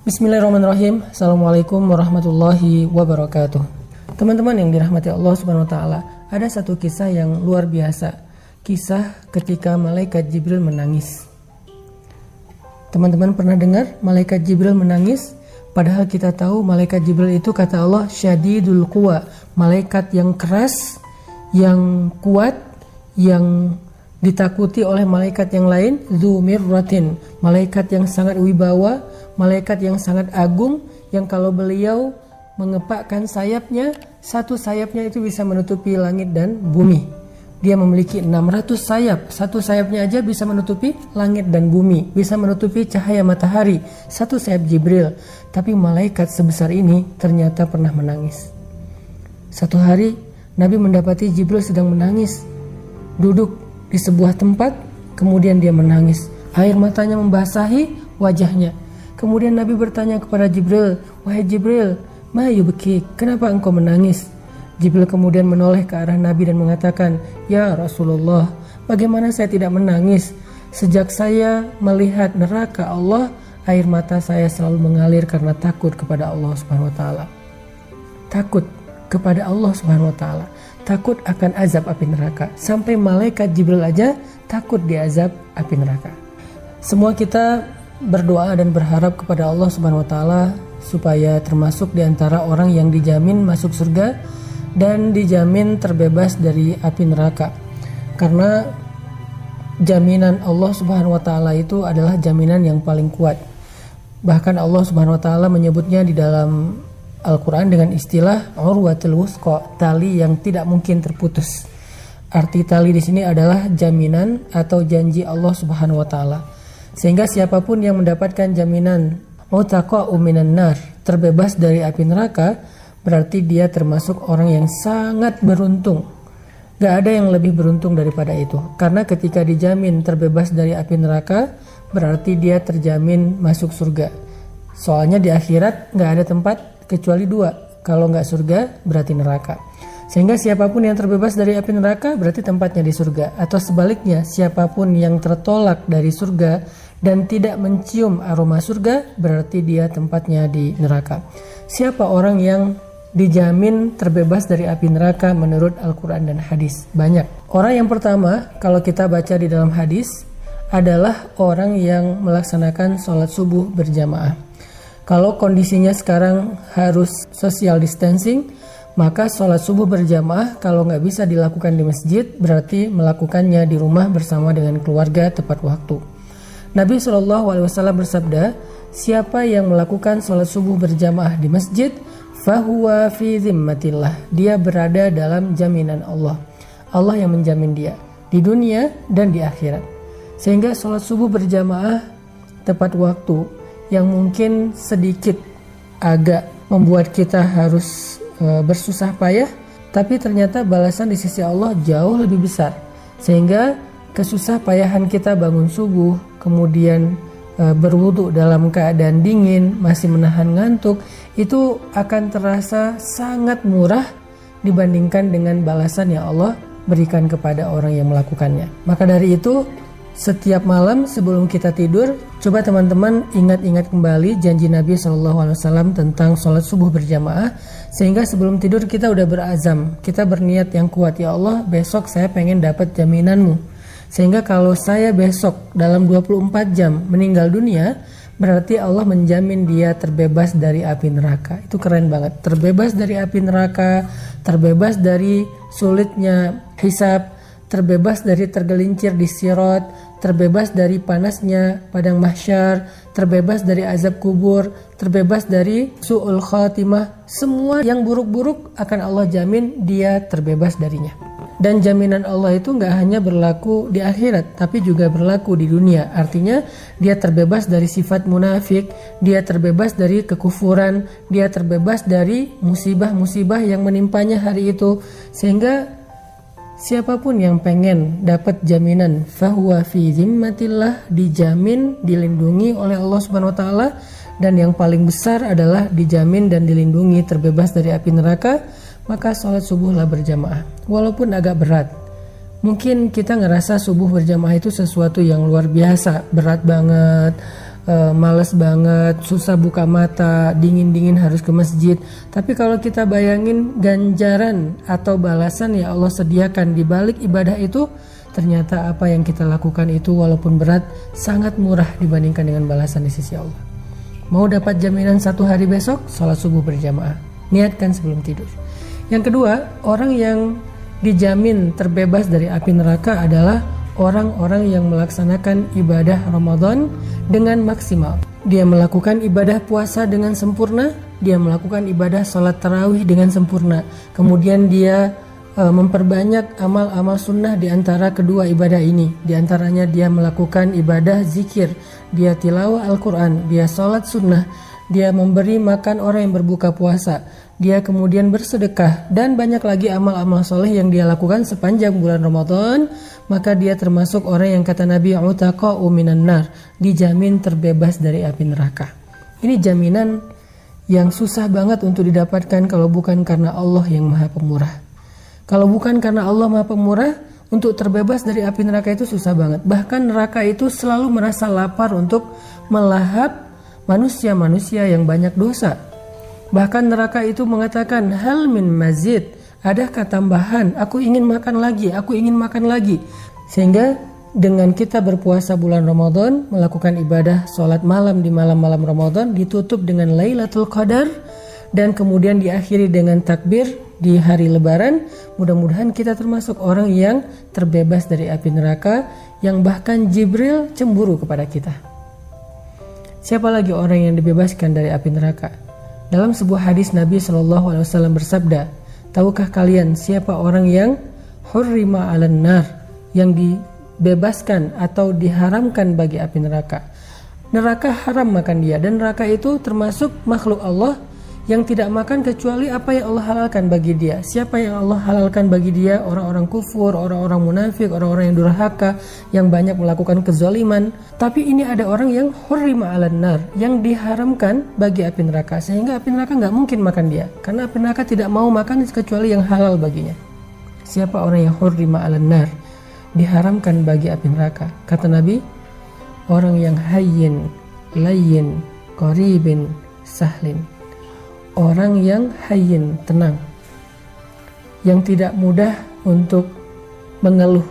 Bismillahirrahmanirrahim. Assalamualaikum warahmatullahi wabarakatuh. Teman-teman yang dirahmati Allah Subhanahu wa taala, ada satu kisah yang luar biasa. Kisah ketika malaikat Jibril menangis. Teman-teman pernah dengar malaikat Jibril menangis? Padahal kita tahu malaikat Jibril itu kata Allah syadidul quwa, malaikat yang keras, yang kuat, yang ditakuti oleh malaikat yang lain, dzu mirratin, malaikat yang sangat wibawa, malaikat yang sangat agung, yang kalau beliau mengepakkan sayapnya, satu sayapnya itu bisa menutupi langit dan bumi. Dia memiliki 600 sayap, satu sayapnya aja bisa menutupi langit dan bumi, bisa menutupi cahaya matahari, satu sayap Jibril. Tapi malaikat sebesar ini ternyata pernah menangis. Satu hari Nabi mendapati Jibril sedang menangis, duduk di sebuah tempat, kemudian dia menangis. Air matanya membasahi wajahnya. Kemudian Nabi bertanya kepada Jibril, "Wahai Jibril, ma yubki? Kenapa engkau menangis?" Jibril kemudian menoleh ke arah Nabi dan mengatakan, "Ya Rasulullah, bagaimana saya tidak menangis? Sejak saya melihat neraka Allah, air mata saya selalu mengalir karena takut kepada Allah Subhanahu wa taala." Takut kepada Allah Subhanahu wa taala, takut akan azab api neraka. Sampai malaikat Jibril aja takut diazab api neraka. Semua kita berdoa dan berharap kepada Allah Subhanahu wa taala supaya termasuk di antara orang yang dijamin masuk surga dan dijamin terbebas dari api neraka. Karena jaminan Allah Subhanahu wa taala itu adalah jaminan yang paling kuat. Bahkan Allah Subhanahu wa taala menyebutnya di dalam Al-Quran dengan istilah urwatul wusqa, tali yang tidak mungkin terputus. Arti tali di sini adalah jaminan atau janji Allah Subhanahu wa taala. Sehingga siapapun yang mendapatkan jaminan utaqa'u minan nar, terbebas dari api neraka, berarti dia termasuk orang yang sangat beruntung. Gak ada yang lebih beruntung daripada itu. Karena ketika dijamin terbebas dari api neraka, berarti dia terjamin masuk surga. Soalnya di akhirat gak ada tempat kecuali dua, kalau nggak surga berarti neraka. Sehingga siapapun yang terbebas dari api neraka berarti tempatnya di surga. Atau sebaliknya, siapapun yang tertolak dari surga dan tidak mencium aroma surga berarti dia tempatnya di neraka. Siapa orang yang dijamin terbebas dari api neraka menurut Al-Quran dan hadis? Banyak. Orang yang pertama kalau kita baca di dalam hadis adalah orang yang melaksanakan sholat subuh berjamaah. Kalau kondisinya sekarang harus social distancing, maka sholat subuh berjamaah kalau nggak bisa dilakukan di masjid, berarti melakukannya di rumah bersama dengan keluarga tepat waktu. Nabi SAW bersabda, siapa yang melakukan sholat subuh berjamaah di masjid, fahuwa fi zimmatillah, dia berada dalam jaminan Allah. Allah yang menjamin dia di dunia dan di akhirat. Sehingga sholat subuh berjamaah tepat waktu yang mungkin sedikit agak membuat kita harus bersusah payah, tapi ternyata balasan di sisi Allah jauh lebih besar. Sehingga kesusah payahan kita bangun subuh, kemudian berwudu dalam keadaan dingin, masih menahan ngantuk, itu akan terasa sangat murah dibandingkan dengan balasan yang Allah berikan kepada orang yang melakukannya. Maka dari itu, setiap malam sebelum kita tidur, coba teman-teman ingat-ingat kembali janji Nabi SAW tentang sholat subuh berjamaah. Sehingga sebelum tidur kita udah berazam, kita berniat yang kuat, ya Allah besok saya pengen dapat jaminanmu. Sehingga kalau saya besok dalam 24 jam meninggal dunia, berarti Allah menjamin dia terbebas dari api neraka. Itu keren banget, terbebas dari api neraka, terbebas dari sulitnya hisab, terbebas dari tergelincir di sirat, terbebas dari panasnya padang mahsyar, terbebas dari azab kubur, terbebas dari su'ul khatimah. Semua yang buruk-buruk akan Allah jamin dia terbebas darinya. Dan jaminan Allah itu nggak hanya berlaku di akhirat, tapi juga berlaku di dunia. Artinya dia terbebas dari sifat munafik, dia terbebas dari kekufuran, dia terbebas dari musibah-musibah yang menimpanya hari itu. Sehingga siapapun yang pengen dapat jaminan fahuwa fi zimmatillah, dijamin, dilindungi oleh Allah Subhanahu wa taala, dan yang paling besar adalah dijamin dan dilindungi terbebas dari api neraka, maka sholat subuhlah berjamaah. Walaupun agak berat, Mungkin kita ngerasa subuh berjamaah itu sesuatu yang luar biasa, berat banget, males banget, susah buka mata, dingin-dingin harus ke masjid. Tapi kalau kita bayangin ganjaran atau balasan yang Allah sediakan di balik ibadah itu, ternyata apa yang kita lakukan itu walaupun berat sangat murah dibandingkan dengan balasan di sisi Allah. Mau dapat jaminan 1 hari besok, sholat subuh berjamaah, niatkan sebelum tidur. Yang kedua, orang yang dijamin terbebas dari api neraka adalah orang-orang yang melaksanakan ibadah Ramadan dengan maksimal. Dia melakukan ibadah puasa dengan sempurna, dia melakukan ibadah sholat tarawih dengan sempurna. Kemudian dia memperbanyak amal-amal sunnah di antara kedua ibadah ini. Di antaranya dia melakukan ibadah zikir, dia tilawah Al-Quran, dia sholat sunnah, dia memberi makan orang yang berbuka puasa, dia kemudian bersedekah, dan banyak lagi amal-amal soleh yang dia lakukan sepanjang bulan Ramadan. Maka dia termasuk orang yang kata Nabi utaqa'u minan nar, dijamin terbebas dari api neraka. Ini jaminan yang susah banget untuk didapatkan kalau bukan karena Allah yang Maha Pemurah. Kalau bukan karena Allah Maha Pemurah, untuk terbebas dari api neraka itu susah banget. Bahkan neraka itu selalu merasa lapar untuk melahap manusia-manusia yang banyak dosa. Bahkan neraka itu mengatakan, hal min mazid, adakah tambahan? Aku ingin makan lagi, aku ingin makan lagi. Sehingga dengan kita berpuasa bulan Ramadan, melakukan ibadah sholat malam di malam-malam Ramadan, ditutup dengan Lailatul Qadar, dan kemudian diakhiri dengan takbir di hari Lebaran. Mudah-mudahan kita termasuk orang yang terbebas dari api neraka, yang bahkan Jibril cemburu kepada kita. Siapa lagi orang yang dibebaskan dari api neraka? Dalam sebuah hadis Nabi SAW bersabda, tahukah kalian siapa orang yang hurrima 'alan nar, yang dibebaskan atau diharamkan bagi api neraka? Neraka haram makan dia, dan neraka itu termasuk makhluk Allah yang tidak makan kecuali apa yang Allah halalkan bagi dia. Siapa yang Allah halalkan bagi dia? Orang-orang kufur, orang-orang munafik, orang-orang yang durhaka, yang banyak melakukan kezaliman. Tapi ini ada orang yang hurrima 'alan nar, yang diharamkan bagi api neraka, sehingga api neraka nggak mungkin makan dia, karena api neraka tidak mau makan kecuali yang halal baginya. Siapa orang yang hurrima 'alan nar, diharamkan bagi api neraka? Kata Nabi, orang yang hayyin, layyin, qaribin, sahlin. Orang yang hayyin, tenang, yang tidak mudah untuk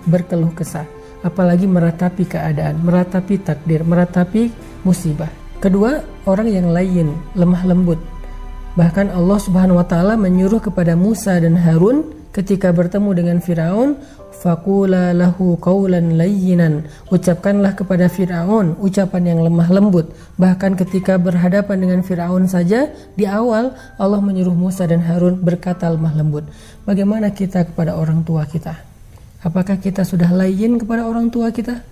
berkeluh kesah, apalagi meratapi keadaan, meratapi takdir, meratapi musibah. Kedua, orang yang layyin, lemah lembut. Bahkan Allah Subhanahu wa taala menyuruh kepada Musa dan Harun ketika bertemu dengan Firaun, faqula lahu qawlan layyinan, ucapkanlah kepada Firaun ucapan yang lemah lembut. Bahkan ketika berhadapan dengan Firaun saja, di awal Allah menyuruh Musa dan Harun berkata lemah lembut. Bagaimana kita kepada orang tua kita? Apakah kita sudah layyin kepada orang tua kita?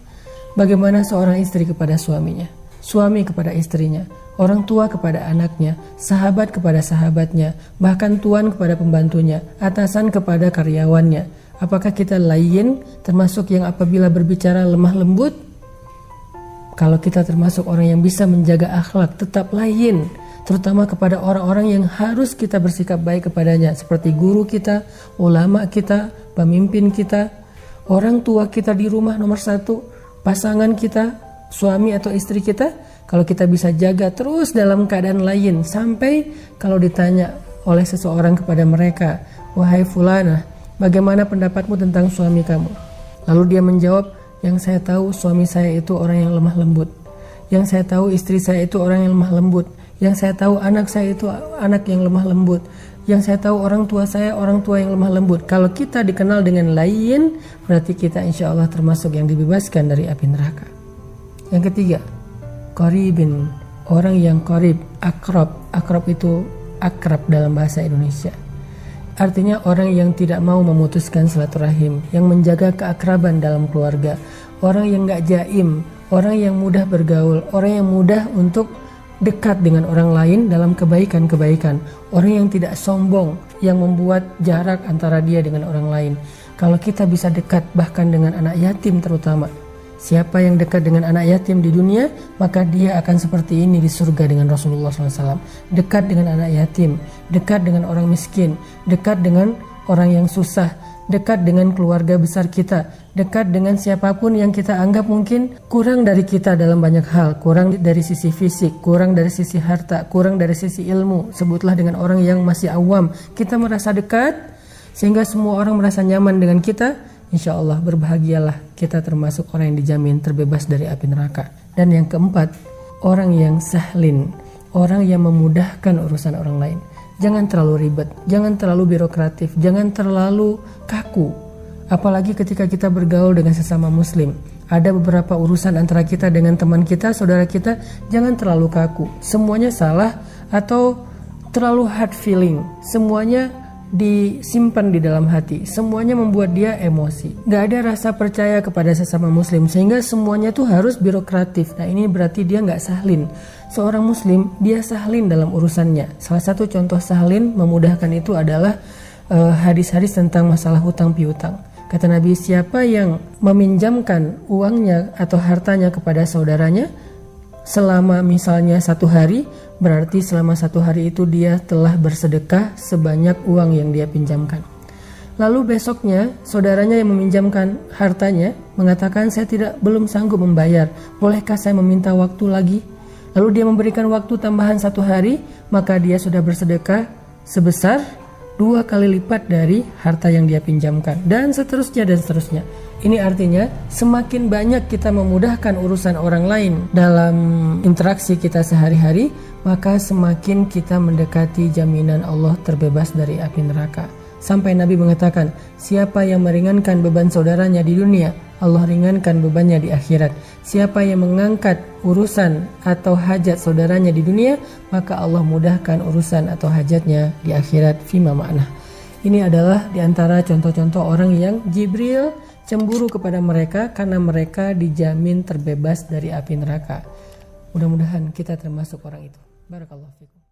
Bagaimana seorang istri kepada suaminya, suami kepada istrinya, orang tua kepada anaknya, sahabat kepada sahabatnya, bahkan tuan kepada pembantunya, atasan kepada karyawannya? Apakah kita layyin, termasuk yang apabila berbicara lemah lembut? Kalau kita termasuk orang yang bisa menjaga akhlak, tetap layyin, terutama kepada orang-orang yang harus kita bersikap baik kepadanya, seperti guru kita, ulama kita, pemimpin kita, orang tua kita di rumah nomor 1, pasangan kita, suami atau istri kita. Kalau kita bisa jaga terus dalam keadaan layyin, sampai kalau ditanya oleh seseorang kepada mereka, wahai fulana, bagaimana pendapatmu tentang suami kamu? Lalu dia menjawab, yang saya tahu suami saya itu orang yang lemah lembut, yang saya tahu istri saya itu orang yang lemah lembut, yang saya tahu anak saya itu anak yang lemah lembut, yang saya tahu orang tua saya orang tua yang lemah lembut. Kalau kita dikenal dengan layyin, berarti kita insya Allah termasuk yang dibebaskan dari api neraka. Yang ketiga, qaribin, orang yang qarib, akrab. Akrab itu akrab dalam bahasa Indonesia. Artinya orang yang tidak mau memutuskan silaturahim, yang menjaga keakraban dalam keluarga, orang yang gak jaim, orang yang mudah bergaul, orang yang mudah untuk dekat dengan orang lain dalam kebaikan-kebaikan, orang yang tidak sombong, yang membuat jarak antara dia dengan orang lain. Kalau kita bisa dekat bahkan dengan anak yatim terutama, siapa yang dekat dengan anak yatim di dunia, maka dia akan seperti ini di surga dengan Rasulullah SAW. Dekat dengan anak yatim, dekat dengan orang miskin, dekat dengan orang yang susah, dekat dengan keluarga besar kita, dekat dengan siapapun yang kita anggap mungkin kurang dari kita dalam banyak hal, kurang dari sisi fisik, kurang dari sisi harta, kurang dari sisi ilmu, sebutlah dengan orang yang masih awam, kita merasa dekat sehingga semua orang merasa nyaman dengan kita. Insya Allah berbahagialah, kita termasuk orang yang dijamin terbebas dari api neraka. Dan yang keempat, orang yang sahlin, orang yang memudahkan urusan orang lain. Jangan terlalu ribet, jangan terlalu birokratif, jangan terlalu kaku. Apalagi ketika kita bergaul dengan sesama muslim. Ada beberapa urusan antara kita dengan teman kita, saudara kita, jangan terlalu kaku. Semuanya salah atau terlalu hard feeling. Semuanya disimpan di dalam hati, semuanya membuat dia emosi, gak ada rasa percaya kepada sesama muslim, sehingga semuanya tuh harus birokratif. Nah ini berarti dia gak sahlin. Seorang muslim dia sahlin dalam urusannya. Salah satu contoh sahlin memudahkan itu adalah hadis-hadis tentang masalah hutang piutang. Kata Nabi, siapa yang meminjamkan uangnya atau hartanya kepada saudaranya selama misalnya 1 hari, berarti selama 1 hari itu dia telah bersedekah sebanyak uang yang dia pinjamkan. Lalu besoknya saudaranya yang meminjamkan hartanya mengatakan, saya belum sanggup membayar, bolehkah saya meminta waktu lagi? Lalu dia memberikan waktu tambahan 1 hari, maka dia sudah bersedekah sebesar 2 kali lipat dari harta yang dia pinjamkan, dan seterusnya dan seterusnya. Ini artinya semakin banyak kita memudahkan urusan orang lain dalam interaksi kita sehari-hari, maka semakin kita mendekati jaminan Allah terbebas dari api neraka. Sampai Nabi mengatakan, siapa yang meringankan beban saudaranya di dunia, Allah ringankan bebannya di akhirat. Siapa yang mengangkat urusan atau hajat saudaranya di dunia, maka Allah mudahkan urusan atau hajatnya di akhirat. Fima ma'nah. Ini adalah diantara contoh-contoh orang yang Jibril cemburu kepada mereka karena mereka dijamin terbebas dari api neraka. Mudah-mudahan kita termasuk orang itu. Barakallahu fikum.